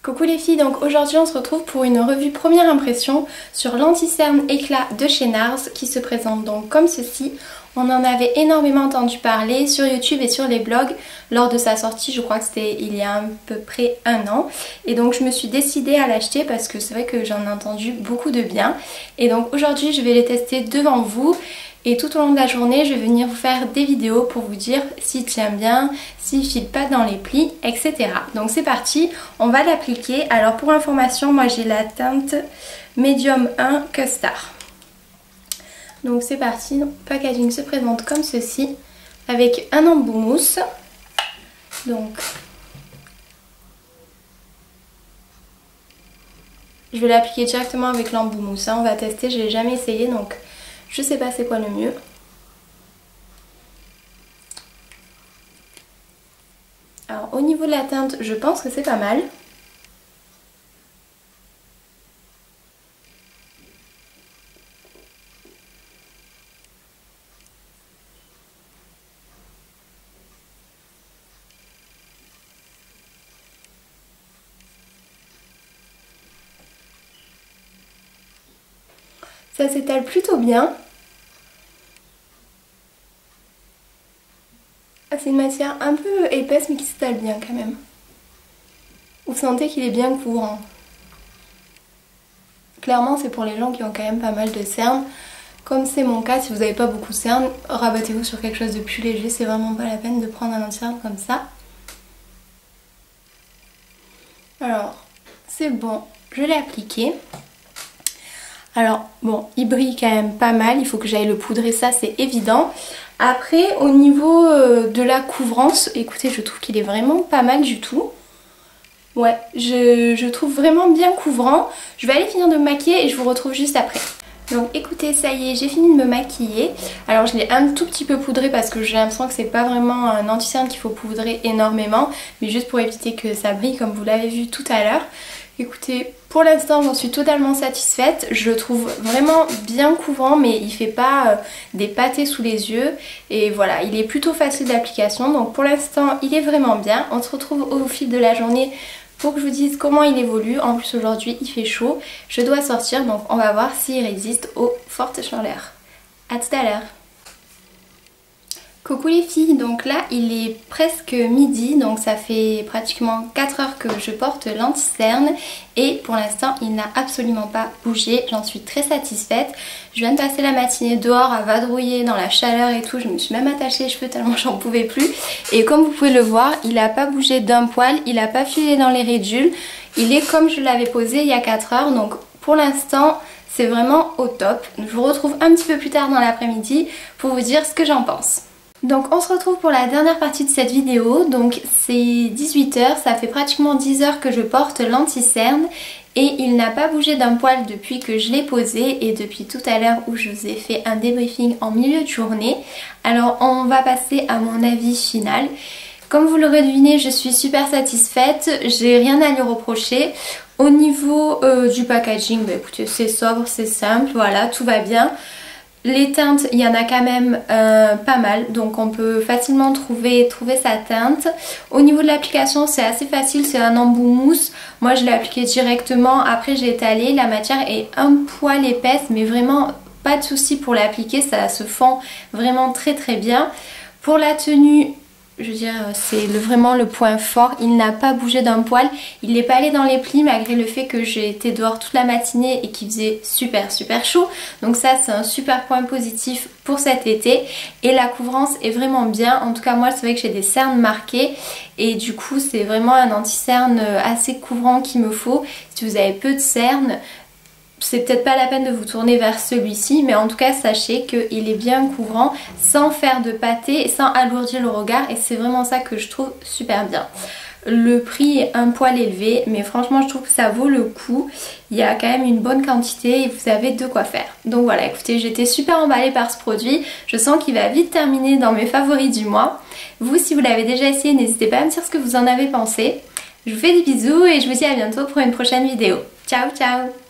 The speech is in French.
Coucou les filles, donc aujourd'hui on se retrouve pour une revue première impression sur l'anti-cerne éclat de chez NARS qui se présente donc comme ceci. On en avait énormément entendu parler sur YouTube et sur les blogs lors de sa sortie, je crois que c'était il y a à peu près un an. Et donc je me suis décidée à l'acheter parce que c'est vrai que j'en ai entendu beaucoup de bien. Et donc aujourd'hui je vais les tester devant vous. Et tout au long de la journée, je vais venir vous faire des vidéos pour vous dire s'il tient bien, s'il ne file pas dans les plis, etc. Donc c'est parti, on va l'appliquer. Alors pour information, moi j'ai la teinte Medium 1 Custard. Donc c'est parti, le packaging se présente comme ceci, avec un embout mousse. Donc je vais l'appliquer directement avec l'embout mousse, hein. On va tester, je l'ai jamais essayé donc je sais pas c'est quoi le mieux. Alors au niveau de la teinte, je pense que c'est pas mal. Ça s'étale plutôt bien. C'est une matière un peu épaisse mais qui s'étale bien quand même. Vous sentez qu'il est bien couvrant. Clairement c'est pour les gens qui ont quand même pas mal de cernes. Comme c'est mon cas, si vous n'avez pas beaucoup de cernes, rabattez-vous sur quelque chose de plus léger. C'est vraiment pas la peine de prendre un anti-cerne comme ça. Alors c'est bon, je l'ai appliqué. Alors bon, il brille quand même pas mal, il faut que j'aille le poudrer, ça c'est évident. Après au niveau de la couvrance, écoutez, je trouve qu'il est vraiment pas mal du tout. Ouais, je trouve vraiment bien couvrant. Je vais aller finir de me maquiller et je vous retrouve juste après. Donc écoutez, ça y est, j'ai fini de me maquiller. Alors je l'ai un tout petit peu poudré parce que j'ai l'impression que c'est pas vraiment un anti-cerne qu'il faut poudrer énormément, mais juste pour éviter que ça brille comme vous l'avez vu tout à l'heure. Écoutez, pour l'instant j'en suis totalement satisfaite, je le trouve vraiment bien couvrant mais il fait pas des pâtés sous les yeux et voilà, il est plutôt facile d'application donc pour l'instant il est vraiment bien. On se retrouve au fil de la journée pour que je vous dise comment il évolue. En plus aujourd'hui il fait chaud, je dois sortir donc on va voir s'il résiste aux fortes chaleurs. A tout à l'heure. Coucou les filles, donc là il est presque midi, donc ça fait pratiquement 4 heures que je porte l'anti-cerne et pour l'instant il n'a absolument pas bougé, j'en suis très satisfaite. Je viens de passer la matinée dehors à vadrouiller dans la chaleur et tout, je me suis même attachée les cheveux tellement j'en pouvais plus et comme vous pouvez le voir, il n'a pas bougé d'un poil, il n'a pas filé dans les ridules, il est comme je l'avais posé il y a 4 heures, donc pour l'instant c'est vraiment au top. Je vous retrouve un petit peu plus tard dans l'après-midi pour vous dire ce que j'en pense. Donc on se retrouve pour la dernière partie de cette vidéo, donc c'est 18 h, ça fait pratiquement 10 heures que je porte l'anti-cerne et il n'a pas bougé d'un poil depuis que je l'ai posé et depuis tout à l'heure où je vous ai fait un débriefing en milieu de journée. Alors on va passer à mon avis final. Comme vous l'aurez deviné, je suis super satisfaite, j'ai rien à lui reprocher. Au niveau du packaging, bah écoutez, c'est sobre, c'est simple, voilà, tout va bien. Les teintes, il y en a quand même pas mal, donc on peut facilement trouver sa teinte. Au niveau de l'application, c'est assez facile, c'est un embout mousse. Moi je l'ai appliqué directement, après j'ai étalé. La matière est un poil épaisse, mais vraiment pas de souci pour l'appliquer, ça se fond vraiment très très bien. Pour la tenue, je veux dire, c'est vraiment le point fort, il n'a pas bougé d'un poil, il n'est pas allé dans les plis malgré le fait que j'ai été dehors toute la matinée et qu'il faisait super chaud. Donc ça c'est un super point positif pour cet été et la couvrance est vraiment bien. En tout cas moi c'est vrai que j'ai des cernes marquées et du coup c'est vraiment un anti-cerne assez couvrant qu'il me faut. Si vous avez peu de cernes, c'est peut-être pas la peine de vous tourner vers celui-ci, mais en tout cas sachez qu'il est bien couvrant sans faire de pâté, sans alourdir le regard et c'est vraiment ça que je trouve super bien. Le prix est un poil élevé mais franchement je trouve que ça vaut le coup. Il y a quand même une bonne quantité et vous avez de quoi faire. Donc voilà, écoutez, j'étais super emballée par ce produit. Je sens qu'il va vite terminer dans mes favoris du mois. Vous, si vous l'avez déjà essayé, n'hésitez pas à me dire ce que vous en avez pensé. Je vous fais des bisous et je vous dis à bientôt pour une prochaine vidéo. Ciao ciao!